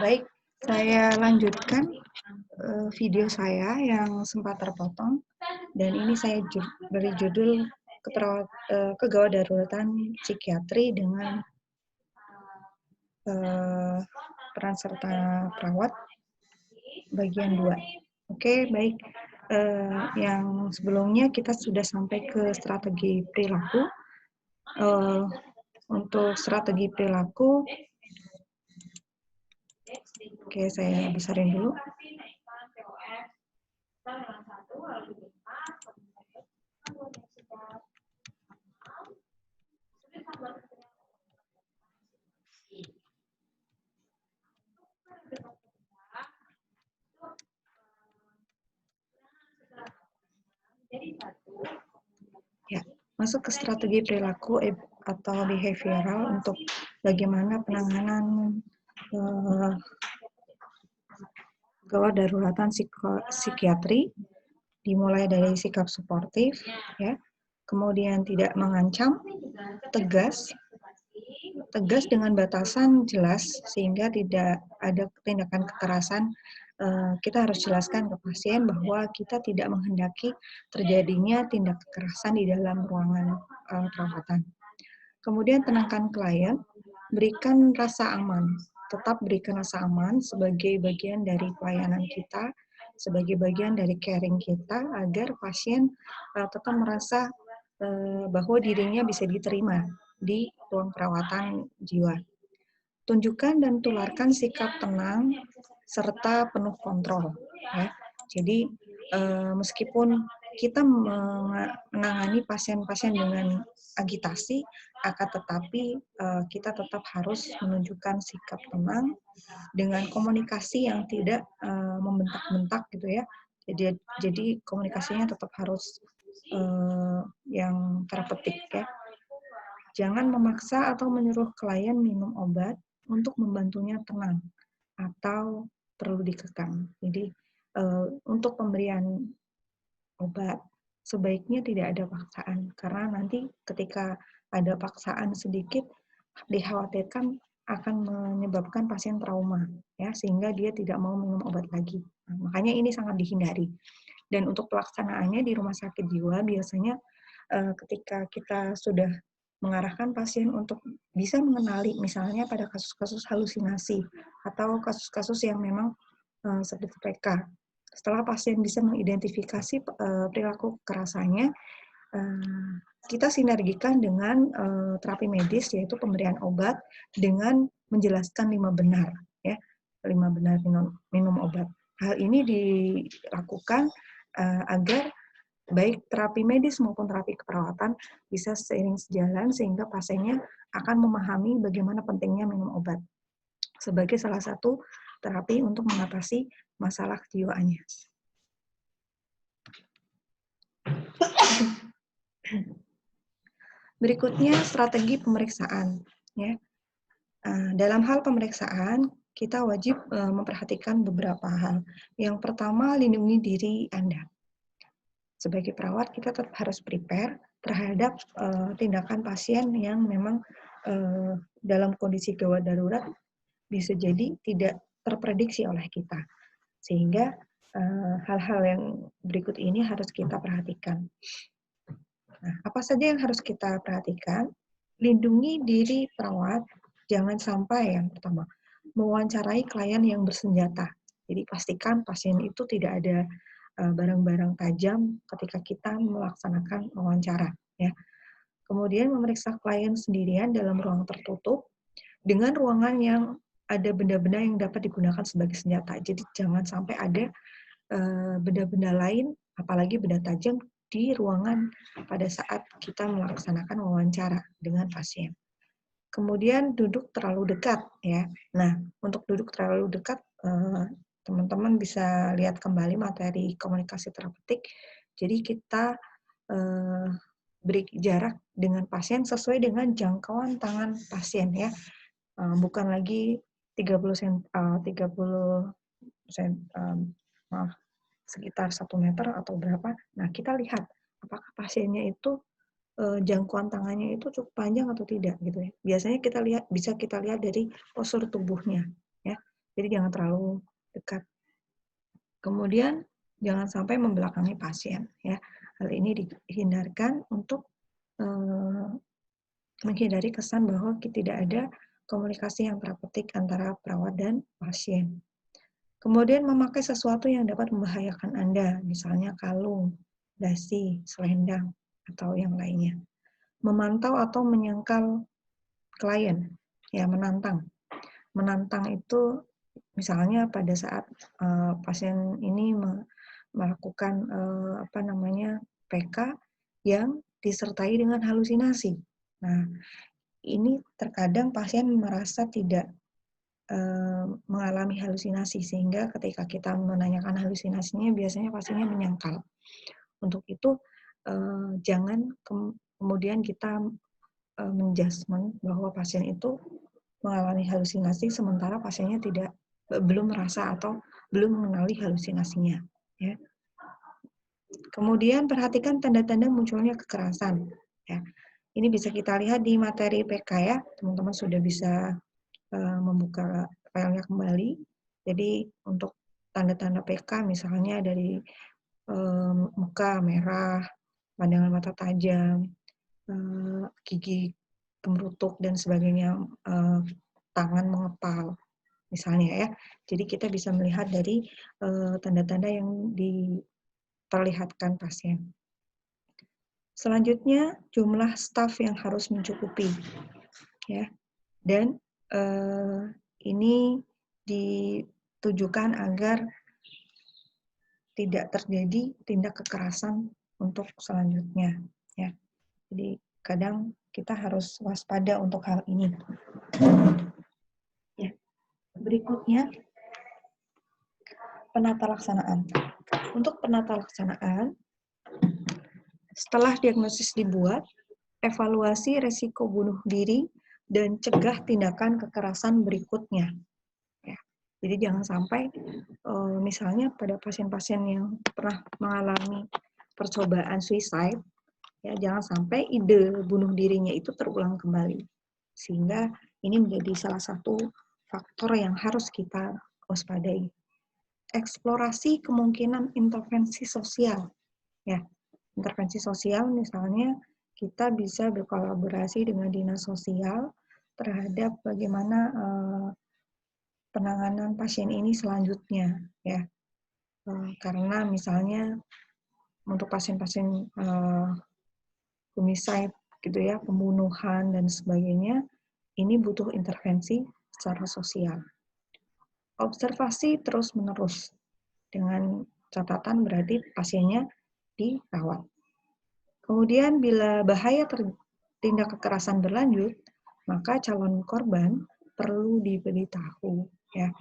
Baik, saya lanjutkan video saya yang sempat terpotong, dan ini saya beri judul kegawat daruratan psikiatri dengan peran serta perawat bagian 2. Oke, baik. Yang sebelumnya kita sudah sampai ke strategi perilaku. Untuk strategi perilaku, oke, saya besarin dulu. Ya, masuk ke strategi perilaku atau behavioral untuk bagaimana penanganan gawat daruratan psikiatri, dimulai dari sikap suportif, ya, kemudian tidak mengancam, tegas dengan batasan jelas sehingga tidak ada tindakan kekerasan. Kita harus jelaskan ke pasien bahwa kita tidak menghendaki terjadinya tindak kekerasan di dalam ruangan perawatan. Kemudian tenangkan klien, berikan rasa aman. Tetap berikan rasa aman sebagai bagian dari pelayanan kita, sebagai bagian dari caring kita, agar pasien tetap merasa bahwa dirinya bisa diterima di ruang perawatan jiwa. Tunjukkan dan tularkan sikap tenang serta penuh kontrol. Ya. Jadi meskipun kita menangani pasien-pasien dengan agitasi, akan tetapi kita tetap harus menunjukkan sikap tenang dengan komunikasi yang tidak membentak-bentak gitu ya. Jadi komunikasinya tetap harus yang terpetik ya. Jangan memaksa atau menyuruh klien minum obat untuk membantunya tenang atau perlu dikekang. Jadi untuk pemberian obat sebaiknya tidak ada paksaan, karena nanti ketika ada paksaan sedikit dikhawatirkan akan menyebabkan pasien trauma ya, sehingga dia tidak mau minum obat lagi. Nah, makanya ini sangat dihindari. Dan untuk pelaksanaannya di rumah sakit jiwa biasanya ketika kita sudah mengarahkan pasien untuk bisa mengenali misalnya pada kasus-kasus halusinasi atau kasus-kasus yang memang seperti PK. Setelah pasien bisa mengidentifikasi perilaku kekerasannya, kita sinergikan dengan terapi medis, yaitu pemberian obat dengan menjelaskan 5 benar, ya, 5 benar minum obat. Hal ini dilakukan agar baik terapi medis maupun terapi keperawatan bisa seiring sejalan sehingga pasiennya akan memahami bagaimana pentingnya minum obat sebagai salah satu terapi untuk mengatasi masalah kejiwaannya. Berikutnya strategi pemeriksaan. Ya. Dalam hal pemeriksaan, kita wajib memperhatikan beberapa hal. Yang pertama, lindungi diri Anda. Sebagai perawat, kita tetap harus prepare terhadap tindakan pasien yang memang dalam kondisi gawat darurat bisa jadi tidak terprediksi oleh kita. Sehingga hal-hal yang berikut ini harus kita perhatikan. Nah, apa saja yang harus kita perhatikan? Lindungi diri perawat, jangan sampai yang pertama, mewawancarai klien yang bersenjata. Jadi pastikan pasien itu tidak ada barang-barang tajam ketika kita melaksanakan wawancara. Ya. Kemudian memeriksa klien sendirian dalam ruang tertutup dengan ruangan yang ada benda-benda yang dapat digunakan sebagai senjata. Jadi jangan sampai ada benda-benda lain, apalagi benda tajam, di ruangan pada saat kita melaksanakan wawancara dengan pasien. Kemudian duduk terlalu dekat, ya. Nah, untuk duduk terlalu dekat, teman-teman bisa lihat kembali materi komunikasi terapeutik. Jadi kita beri jarak dengan pasien sesuai dengan jangkauan tangan pasien ya. Bukan lagi 30 sekitar 1 meter atau berapa. Nah, kita lihat apakah pasiennya itu jangkauan tangannya itu cukup panjang atau tidak gitu ya. Biasanya bisa kita lihat dari postur tubuhnya ya. Jadi jangan terlalu dekat. Kemudian jangan sampai membelakangi pasien, ya. Hal ini dihindarkan untuk menghindari kesan bahwa tidak ada komunikasi yang terapeutik antara perawat dan pasien. Kemudian memakai sesuatu yang dapat membahayakan Anda, misalnya kalung, dasi, selendang, atau yang lainnya. Memantau atau menyangkal klien, ya menantang. Menantang itu misalnya pada saat pasien ini melakukan PK yang disertai dengan halusinasi. Nah, ini terkadang pasien merasa tidak mengalami halusinasi, sehingga ketika kita menanyakan halusinasinya biasanya pasiennya menyangkal. Untuk itu jangan kemudian kita menjudgment bahwa pasien itu mengalami halusinasi sementara pasiennya belum merasa atau belum mengenali halusinasinya, ya. Kemudian perhatikan tanda-tanda munculnya kekerasan, ya. Ini bisa kita lihat di materi PK, ya. Teman-teman sudah bisa membuka filenya kembali. Jadi untuk tanda-tanda PK misalnya dari muka merah, pandangan mata tajam, gigi kemerutuk dan sebagainya, tangan mengepal misalnya, ya. Jadi kita bisa melihat dari tanda-tanda yang diperlihatkan pasien. Selanjutnya jumlah staf yang harus mencukupi, ya. Dan ini ditujukan agar tidak terjadi tindak kekerasan untuk selanjutnya, ya. Jadi kadang kita harus waspada untuk hal ini. Ya. Berikutnya penata laksanaan. Untuk penata laksanaan, setelah diagnosis dibuat, evaluasi resiko bunuh diri dan cegah tindakan kekerasan berikutnya. Ya. Jadi jangan sampai misalnya pada pasien-pasien yang pernah mengalami percobaan suicide, ya jangan sampai ide bunuh dirinya itu terulang kembali. Sehingga ini menjadi salah satu faktor yang harus kita waspadai. Eksplorasi kemungkinan intervensi sosial. Ya, intervensi sosial misalnya kita bisa berkolaborasi dengan dinas sosial terhadap bagaimana penanganan pasien ini selanjutnya, ya. Karena misalnya untuk pasien-pasien homicide gitu ya, pembunuhan dan sebagainya, ini butuh intervensi secara sosial. Observasi terus-menerus dengan catatan berarti pasiennya dirawat. Kemudian bila bahaya tindak kekerasan berlanjut, maka calon korban perlu diberitahu, ya.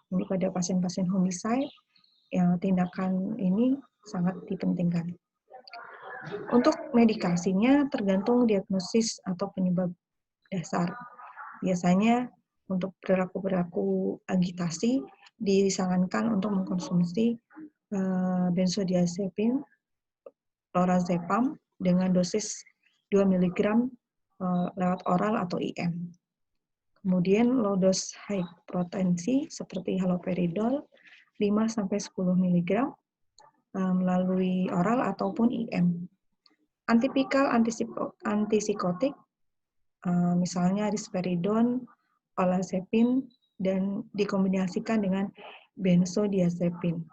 Ini pada pasien-pasien homicide yang tindakan ini sangat dipentingkan. Untuk medikasinya tergantung diagnosis atau penyebab dasar. Biasanya untuk perilaku-perilaku agitasi disarankan untuk mengkonsumsi benzodiazepin, lorazepam dengan dosis 2 mg lewat oral atau IM. Kemudian low dose hipertensi seperti haloperidol 5-10 mg melalui oral ataupun IM. Antipikal antipsikotik misalnya risperidon, olanzapine, dan dikombinasikan dengan benzodiazepin.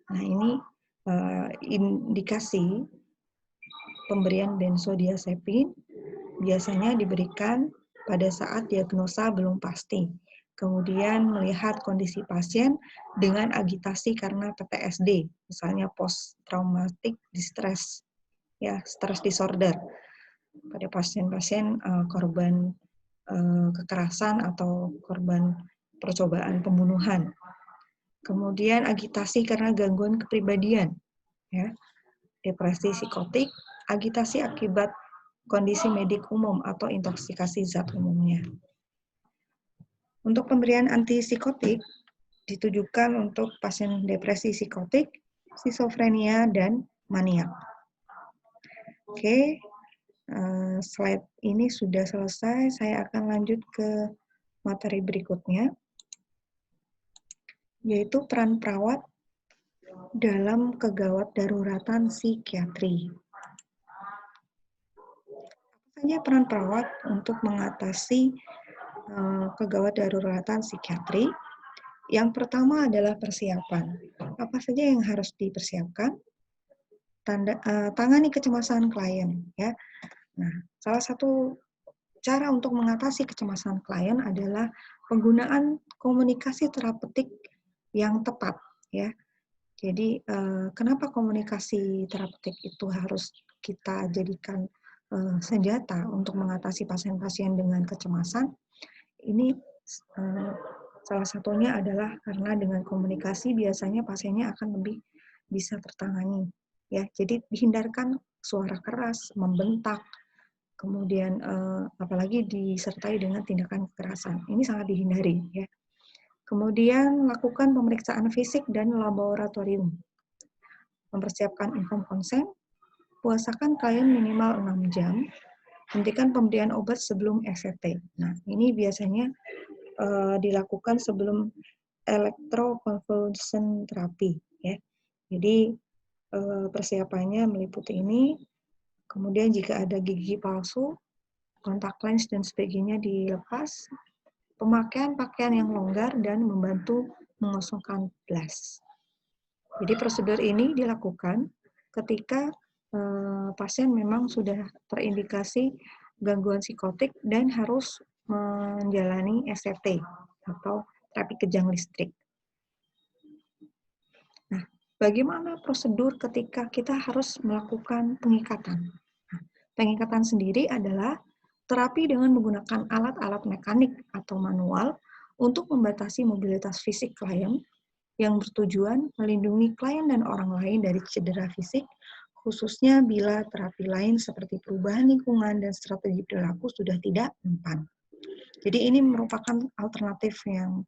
Nah, ini indikasi pemberian benzodiazepin biasanya diberikan pada saat diagnosa belum pasti. Kemudian melihat kondisi pasien dengan agitasi karena PTSD, misalnya post traumatic distress, ya, stress disorder pada pasien-pasien korban kekerasan atau korban percobaan pembunuhan. Kemudian agitasi karena gangguan kepribadian, ya, depresi psikotik, agitasi akibat kondisi medik umum atau intoksikasi zat umumnya. Untuk pemberian antipsikotik ditujukan untuk pasien depresi psikotik, skizofrenia, dan maniak. Oke, slide ini sudah selesai. Saya akan lanjut ke materi berikutnya, yaitu peran perawat dalam kegawat daruratan psikiatri. Apa saja peran perawat untuk mengatasi kegawat daruratan psikiatri? Yang pertama adalah persiapan. Apa saja yang harus dipersiapkan? Tangani kecemasan klien, ya. Nah, salah satu cara untuk mengatasi kecemasan klien adalah penggunaan komunikasi terapeutik yang tepat, ya. Jadi, kenapa komunikasi terapeutik itu harus kita jadikan senjata untuk mengatasi pasien-pasien dengan kecemasan? Ini salah satunya adalah karena dengan komunikasi biasanya pasiennya akan lebih bisa tertangani, ya. Jadi dihindarkan suara keras, membentak, kemudian apalagi disertai dengan tindakan kekerasan. Ini sangat dihindari, ya. Kemudian lakukan pemeriksaan fisik dan laboratorium. Mempersiapkan inform konsen, puasakan klien minimal 6 jam, hentikan pemberian obat sebelum ECT. Nah, ini biasanya dilakukan sebelum electroconvulsion terapi, ya. Jadi persiapannya meliputi ini. Kemudian jika ada gigi palsu, kontak lens dan sebagainya dilepas, pemakaian pakaian yang longgar dan membantu mengosongkan blast. Jadi prosedur ini dilakukan ketika pasien memang sudah terindikasi gangguan psikotik dan harus menjalani SRT atau terapi kejang listrik. Nah, bagaimana prosedur ketika kita harus melakukan pengikatan? Nah, pengikatan sendiri adalah terapi dengan menggunakan alat-alat mekanik atau manual untuk membatasi mobilitas fisik klien yang bertujuan melindungi klien dan orang lain dari cedera fisik, khususnya bila terapi lain seperti perubahan lingkungan dan strategi perilaku sudah tidak mempan. Jadi ini merupakan alternatif yang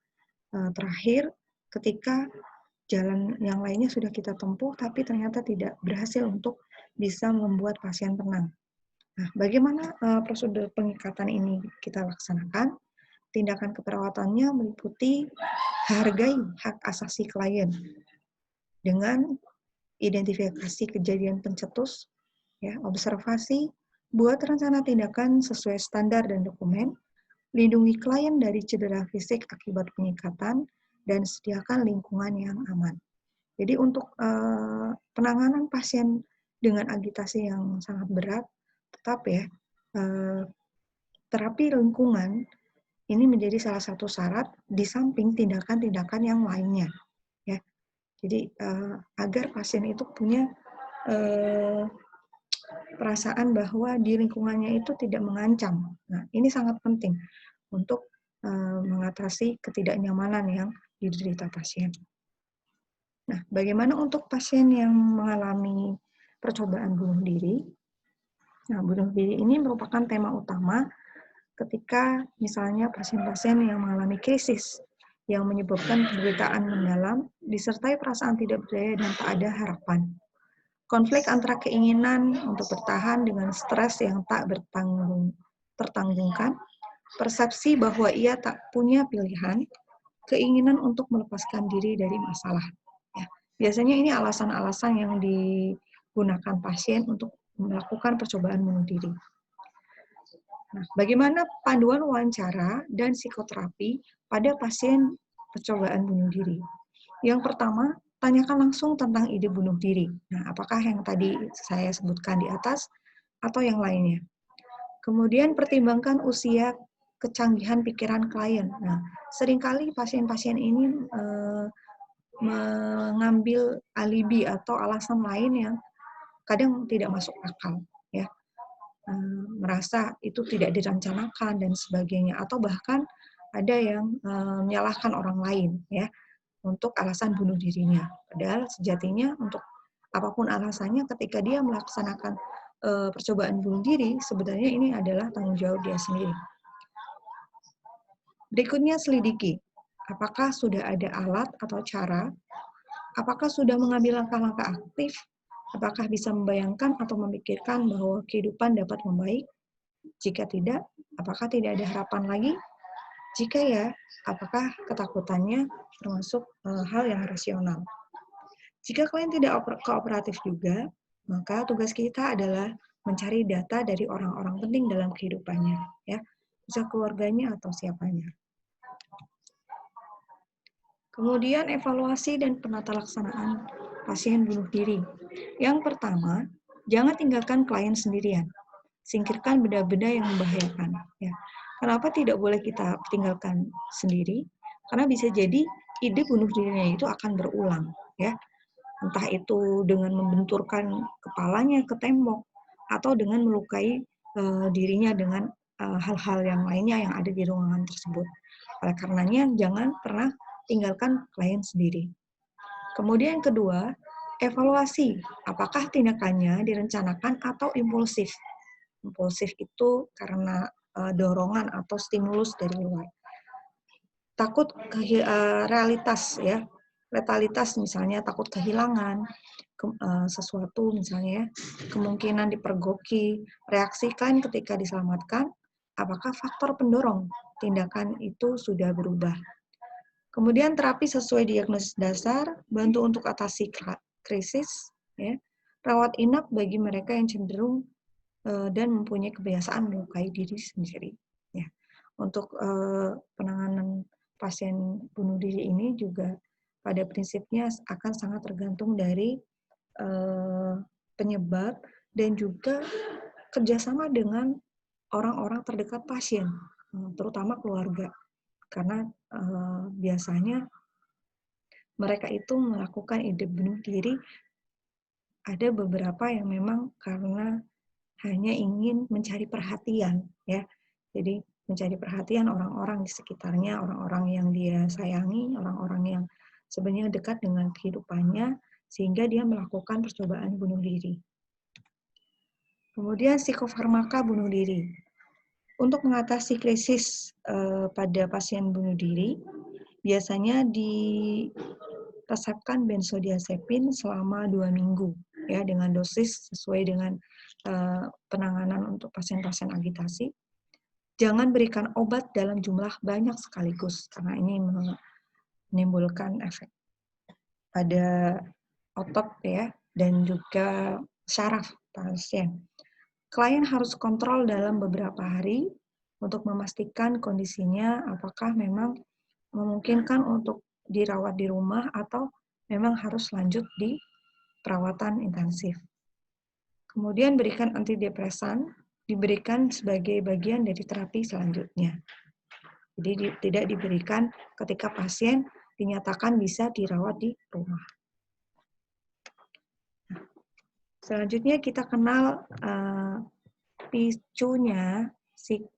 terakhir ketika jalan yang lainnya sudah kita tempuh, tapi ternyata tidak berhasil untuk bisa membuat pasien tenang. Nah, bagaimana prosedur pengikatan ini kita laksanakan? Tindakan keperawatannya meliputi hargai hak asasi klien dengan identifikasi kejadian pencetus, ya, observasi, buat rencana tindakan sesuai standar dan dokumen, lindungi klien dari cedera fisik akibat pengikatan, dan sediakan lingkungan yang aman. Jadi untuk penanganan pasien dengan agitasi yang sangat berat, tetap ya, terapi lingkungan ini menjadi salah satu syarat di samping tindakan-tindakan yang lainnya, ya. Jadi agar pasien itu punya perasaan bahwa di lingkungannya itu tidak mengancam. Nah, ini sangat penting untuk mengatasi ketidaknyamanan yang diderita pasien. Nah, bagaimana untuk pasien yang mengalami percobaan bunuh diri? Nah, bunuh diri ini merupakan tema utama ketika misalnya pasien-pasien yang mengalami krisis yang menyebabkan penderitaan mendalam, disertai perasaan tidak berdaya dan tak ada harapan. Konflik antara keinginan untuk bertahan dengan stres yang tak tertanggungkan, persepsi bahwa ia tak punya pilihan, keinginan untuk melepaskan diri dari masalah. Ya, biasanya ini alasan-alasan yang digunakan pasien untuk melakukan percobaan bunuh diri. Nah, bagaimana panduan wawancara dan psikoterapi pada pasien percobaan bunuh diri? Yang pertama, tanyakan langsung tentang ide bunuh diri. Nah, apakah yang tadi saya sebutkan di atas atau yang lainnya? Kemudian pertimbangkan usia, kecanggihan pikiran klien. Nah, seringkali pasien-pasien ini mengambil alibi atau alasan lain yang kadang tidak masuk akal, ya. Merasa itu tidak direncanakan dan sebagainya, atau bahkan ada yang menyalahkan orang lain, ya, untuk alasan bunuh dirinya. Padahal sejatinya untuk apapun alasannya, ketika dia melaksanakan percobaan bunuh diri, sebenarnya ini adalah tanggung jawab dia sendiri. Berikutnya selidiki, apakah sudah ada alat atau cara, apakah sudah mengambil langkah-langkah aktif, apakah bisa membayangkan atau memikirkan bahwa kehidupan dapat membaik. Jika tidak, apakah tidak ada harapan lagi? Jika ya, apakah ketakutannya termasuk hal yang rasional? Jika klien tidak kooperatif juga, maka tugas kita adalah mencari data dari orang-orang penting dalam kehidupannya, ya, bisa keluarganya atau siapanya. Kemudian evaluasi dan penata laksanaan pasien bunuh diri. Yang pertama, jangan tinggalkan klien sendirian. Singkirkan benda-benda yang membahayakan. Ya. Kenapa tidak boleh kita tinggalkan sendiri? Karena bisa jadi ide bunuh dirinya itu akan berulang. Ya. Entah itu dengan membenturkan kepalanya ke tembok atau dengan melukai dirinya dengan hal-hal yang lainnya yang ada di ruangan tersebut. Oleh karenanya, jangan pernah tinggalkan klien sendiri. Kemudian yang kedua, evaluasi. Apakah tindakannya direncanakan atau impulsif? Impulsif itu karena dorongan atau stimulus dari luar. Takut realitas ya, letalitas misalnya takut kehilangan sesuatu misalnya ya, kemungkinan dipergoki, reaksi klien ketika diselamatkan, apakah faktor pendorong tindakan itu sudah berubah. Kemudian terapi sesuai diagnosis dasar, bantu untuk atasi krisis, ya, rawat inap bagi mereka yang cenderung dan mempunyai kebiasaan melukai diri sendiri. Ya. Untuk penanganan pasien bunuh diri ini juga pada prinsipnya akan sangat tergantung dari penyebab dan juga kerjasama dengan orang-orang terdekat pasien, terutama keluarga. Karena biasanya mereka itu melakukan ide bunuh diri, ada beberapa yang memang karena hanya ingin mencari perhatian, ya. Jadi mencari perhatian orang-orang di sekitarnya, orang-orang yang dia sayangi, orang-orang yang sebenarnya dekat dengan kehidupannya, sehingga dia melakukan percobaan bunuh diri. Kemudian psikofarmaka bunuh diri. Untuk mengatasi krisis pada pasien bunuh diri, biasanya diresepkan benzodiazepin selama 2 minggu, ya, dengan dosis sesuai dengan penanganan untuk pasien-pasien agitasi. Jangan berikan obat dalam jumlah banyak sekaligus, karena ini menimbulkan efek pada otot ya, dan juga syaraf pasien. Klien harus kontrol dalam beberapa hari untuk memastikan kondisinya apakah memang memungkinkan untuk dirawat di rumah atau memang harus lanjut di perawatan intensif. Kemudian berikan antidepresan, diberikan sebagai bagian dari terapi selanjutnya. Jadi tidak diberikan ketika pasien dinyatakan bisa dirawat di rumah. Selanjutnya kita kenal picunya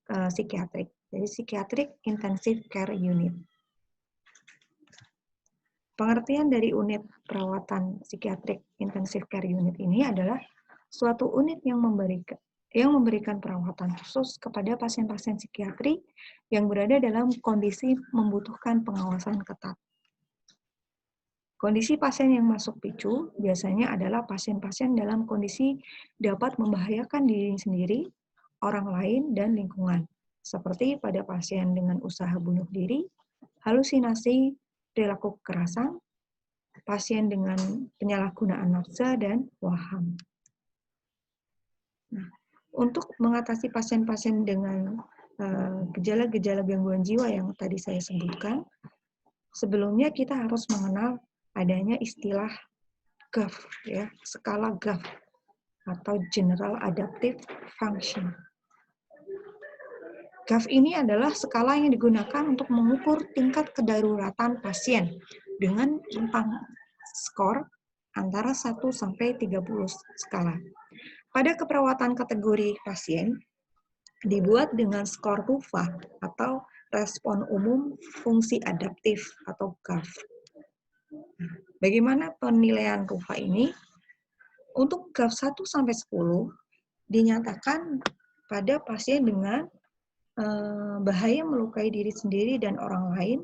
psikiatrik. Jadi Psychiatric Intensive Care Unit. Pengertian dari unit perawatan Psychiatric Intensive Care Unit ini adalah suatu unit yang memberikan perawatan khusus kepada pasien-pasien psikiatri yang berada dalam kondisi membutuhkan pengawasan ketat. Kondisi pasien yang masuk picu biasanya adalah pasien-pasien dalam kondisi dapat membahayakan diri sendiri, orang lain, dan lingkungan, seperti pada pasien dengan usaha bunuh diri, halusinasi, perilaku kekerasan, pasien dengan penyalahgunaan nafsa, dan waham. Nah, untuk mengatasi pasien-pasien dengan gejala-gejala gangguan jiwa yang tadi saya sebutkan, sebelumnya kita harus mengenal adanya istilah GAF, ya, skala GAF atau General Adaptive Function. GAF ini adalah skala yang digunakan untuk mengukur tingkat kedaruratan pasien dengan rentang skor antara 1 sampai 30 skala. Pada keperawatan kategori pasien dibuat dengan skor RUFA atau Respon Umum Fungsi Adaptif atau GAF. Bagaimana penilaian RUFA ini? Untuk GAF 1 sampai 10 dinyatakan pada pasien dengan bahaya melukai diri sendiri dan orang lain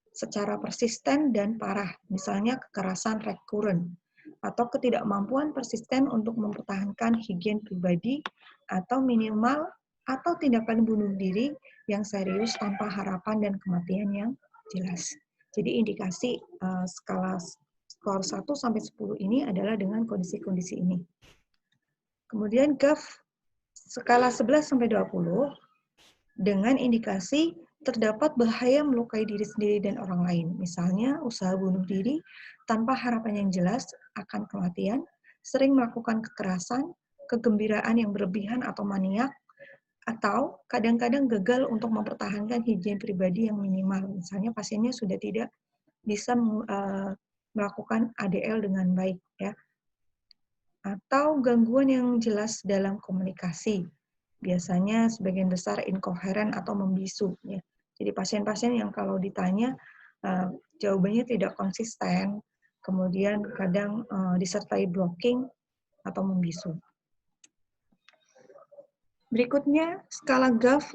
secara persisten dan parah, misalnya kekerasan rekuren atau ketidakmampuan persisten untuk mempertahankan higien pribadi atau minimal atau tindakan bunuh diri yang serius tanpa harapan dan kematian yang jelas. Jadi indikasi skala skor 1 sampai 10 ini adalah dengan kondisi-kondisi ini. Kemudian GAF skala 11 sampai 20 dengan indikasi terdapat bahaya melukai diri sendiri dan orang lain. Misalnya usaha bunuh diri tanpa harapan yang jelas akan kematian, sering melakukan kekerasan, kegembiraan yang berlebihan atau maniak, atau kadang-kadang gagal untuk mempertahankan higien pribadi yang minimal. Misalnya pasiennya sudah tidak bisa melakukan ADL dengan baik, ya. Atau gangguan yang jelas dalam komunikasi. Biasanya sebagian besar inkoheren atau membisu, ya. Jadi pasien-pasien yang kalau ditanya jawabannya tidak konsisten, kemudian kadang disertai blocking atau membisu. Berikutnya, skala GAF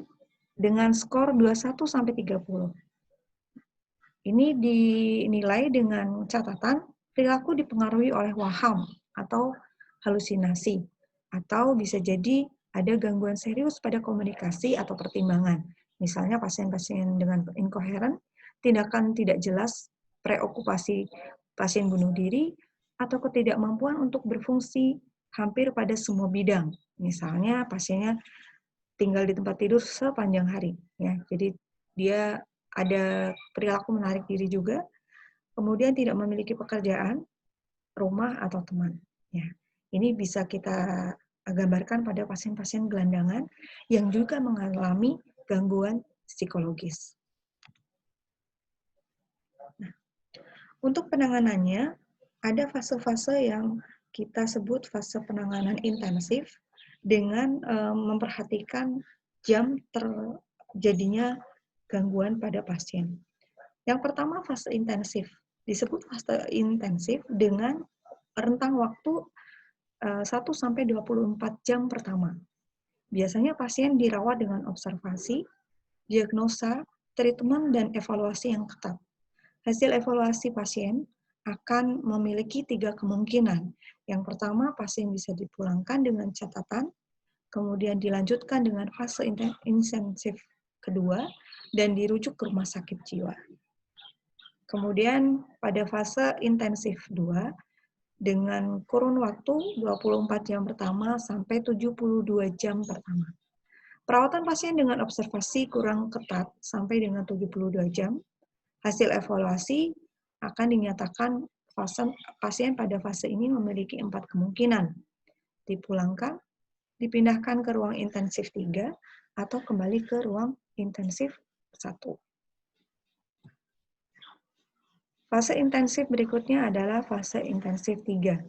dengan skor 21 sampai 30. Ini dinilai dengan catatan perilaku dipengaruhi oleh waham atau halusinasi, atau bisa jadi ada gangguan serius pada komunikasi atau pertimbangan. Misalnya pasien-pasien dengan inkoheren, tindakan tidak jelas, preokupasi pasien bunuh diri, atau ketidakmampuan untuk berfungsi hampir pada semua bidang. Misalnya pasiennya tinggal di tempat tidur sepanjang hari, ya. Jadi dia ada perilaku menarik diri juga, kemudian tidak memiliki pekerjaan, rumah atau teman, ya. Ini bisa kita gambarkan pada pasien-pasien gelandangan yang juga mengalami gangguan psikologis. Nah, untuk penanganannya ada fase-fase yang kita sebut fase penanganan intensif dengan memperhatikan jam terjadinya gangguan pada pasien. Yang pertama fase intensif. Disebut fase intensif dengan rentang waktu 1 sampai 24 jam pertama. Biasanya pasien dirawat dengan observasi, diagnosa, treatment, dan evaluasi yang ketat. Hasil evaluasi pasien akan memiliki 3 kemungkinan. Yang pertama, pasien bisa dipulangkan dengan catatan, kemudian dilanjutkan dengan fase intensif kedua, dan dirujuk ke rumah sakit jiwa. Kemudian pada fase intensif 2, dengan kurun waktu 24 jam pertama sampai 72 jam pertama. Perawatan pasien dengan observasi kurang ketat sampai dengan 72 jam. Hasil evaluasi akan dinyatakan pasien pada fase ini memiliki 4 kemungkinan. Dipulangkan, dipindahkan ke ruang intensif 3, atau kembali ke ruang intensif 1. Fase intensif berikutnya adalah fase intensif 3,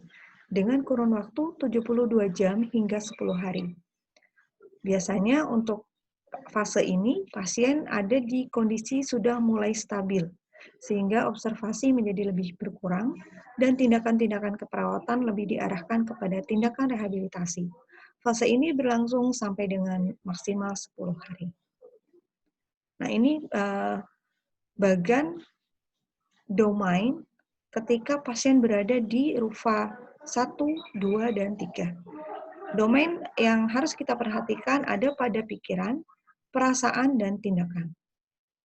dengan kurun waktu 72 jam hingga 10 hari. Biasanya untuk fase ini, pasien ada di kondisi sudah mulai stabil, sehingga observasi menjadi lebih berkurang, dan tindakan-tindakan keperawatan lebih diarahkan kepada tindakan rehabilitasi. Fase ini berlangsung sampai dengan maksimal 10 hari. Nah, ini bagan domain ketika pasien berada di RUFA 1, 2, dan 3. Domain yang harus kita perhatikan ada pada pikiran, perasaan, dan tindakan.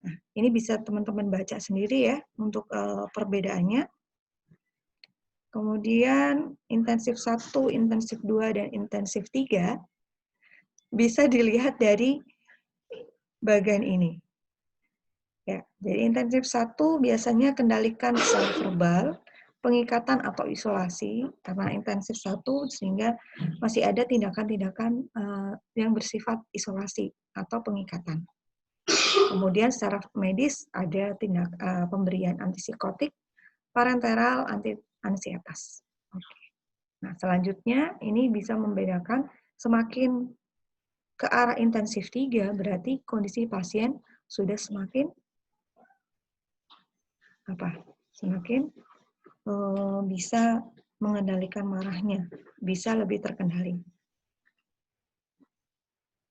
Nah, ini bisa teman-teman baca sendiri ya untuk perbedaannya. Kemudian intensif 1, intensif 2, dan intensif 3 bisa dilihat dari bagan ini. Ya, jadi intensif 1 biasanya kendalikan secara verbal, pengikatan atau isolasi, karena intensif 1 sehingga masih ada tindakan-tindakan yang bersifat isolasi atau pengikatan. Kemudian secara medis ada pemberian antipsikotik, parenteral, ansietas. Oke. Nah, selanjutnya ini bisa membedakan semakin ke arah intensif 3 berarti kondisi pasien sudah semakin semakin bisa mengendalikan marahnya, bisa lebih terkendali.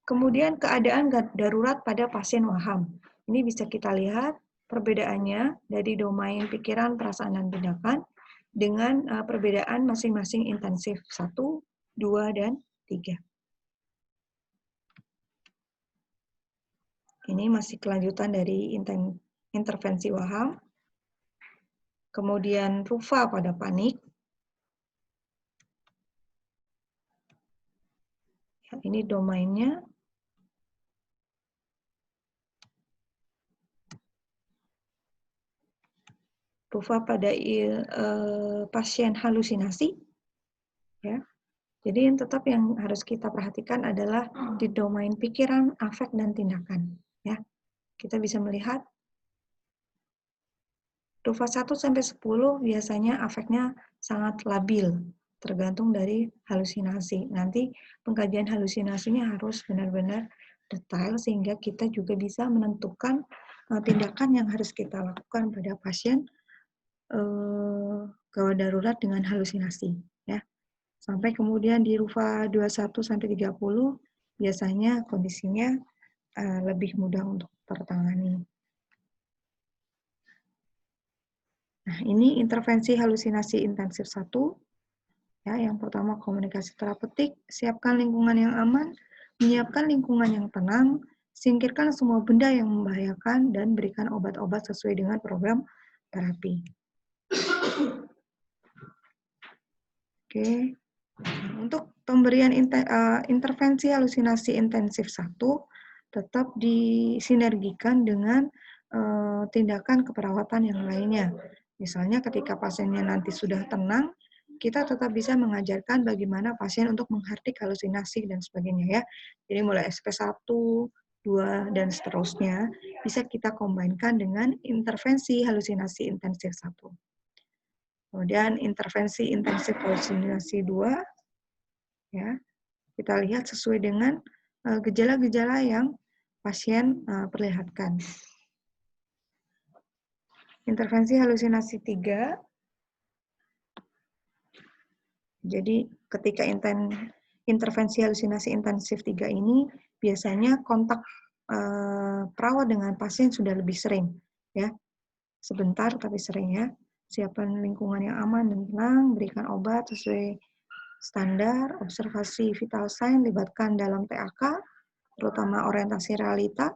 Kemudian keadaan darurat pada pasien waham. Ini bisa kita lihat perbedaannya dari domain pikiran, perasaan, dan tindakan dengan perbedaan masing-masing intensif 1, 2, dan 3. Ini masih kelanjutan dari intervensi waham. Kemudian rufa pada panik. Ini domainnya. Rufa pada pasien halusinasi. Ya. Jadi yang harus kita perhatikan adalah di domain pikiran, afek, dan tindakan. Ya. Kita bisa melihat Rufa 1 sampai 10 biasanya afeknya sangat labil, tergantung dari halusinasi. Nanti pengkajian halusinasinya harus benar-benar detail sehingga kita juga bisa menentukan tindakan yang harus kita lakukan pada pasien gawat darurat dengan halusinasi. Ya. Sampai kemudian di Rufa 21 sampai 30 biasanya kondisinya lebih mudah untuk tertangani. Nah, ini intervensi halusinasi intensif 1. Ya, yang pertama komunikasi terapeutik, siapkan lingkungan yang aman, menyiapkan lingkungan yang tenang, singkirkan semua benda yang membahayakan, dan berikan obat-obat sesuai dengan program terapi. Oke. Untuk pemberian intervensi halusinasi intensif 1, tetap disinergikan dengan tindakan keperawatan yang lainnya. Misalnya ketika pasiennya nanti sudah tenang, kita tetap bisa mengajarkan bagaimana pasien untuk menghardik halusinasi dan sebagainya ya. Jadi mulai SP1, 2, dan seterusnya bisa kita kombinkan dengan intervensi halusinasi intensif 1. Kemudian intervensi intensif halusinasi 2, ya, kita lihat sesuai dengan gejala-gejala yang pasien perlihatkan. Intervensi halusinasi 3, jadi ketika intervensi halusinasi intensif 3 ini, biasanya kontak perawat dengan pasien sudah lebih sering. Ya, sebentar tapi sering ya. Siapkan lingkungan yang aman dan tenang, berikan obat sesuai standar, observasi vital sign, libatkan dalam PAK, terutama orientasi realita,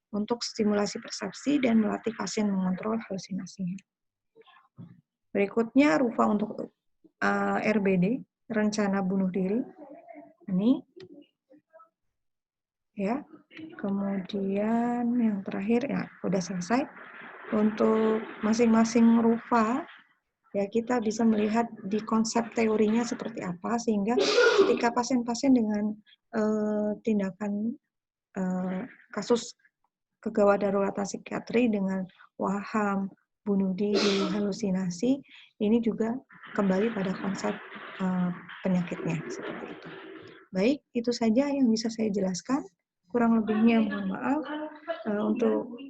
untuk stimulasi persepsi dan melatih pasien mengontrol halusinasinya. Berikutnya rupa untuk RBD, rencana bunuh diri. Ini ya. Kemudian yang terakhir ya udah selesai. Untuk masing-masing rupa ya kita bisa melihat di konsep teorinya seperti apa sehingga ketika pasien-pasien dengan tindakan kasus kegawat daruratan psikiatri dengan waham, bunuh diri, halusinasi, ini juga kembali pada konsep penyakitnya seperti itu. Baik, itu saja yang bisa saya jelaskan. Kurang lebihnya mohon maaf. Untuk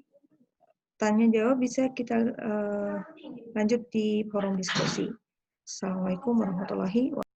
tanya jawab bisa kita lanjut di forum diskusi. Assalamualaikum warahmatullahi wabarakatuh.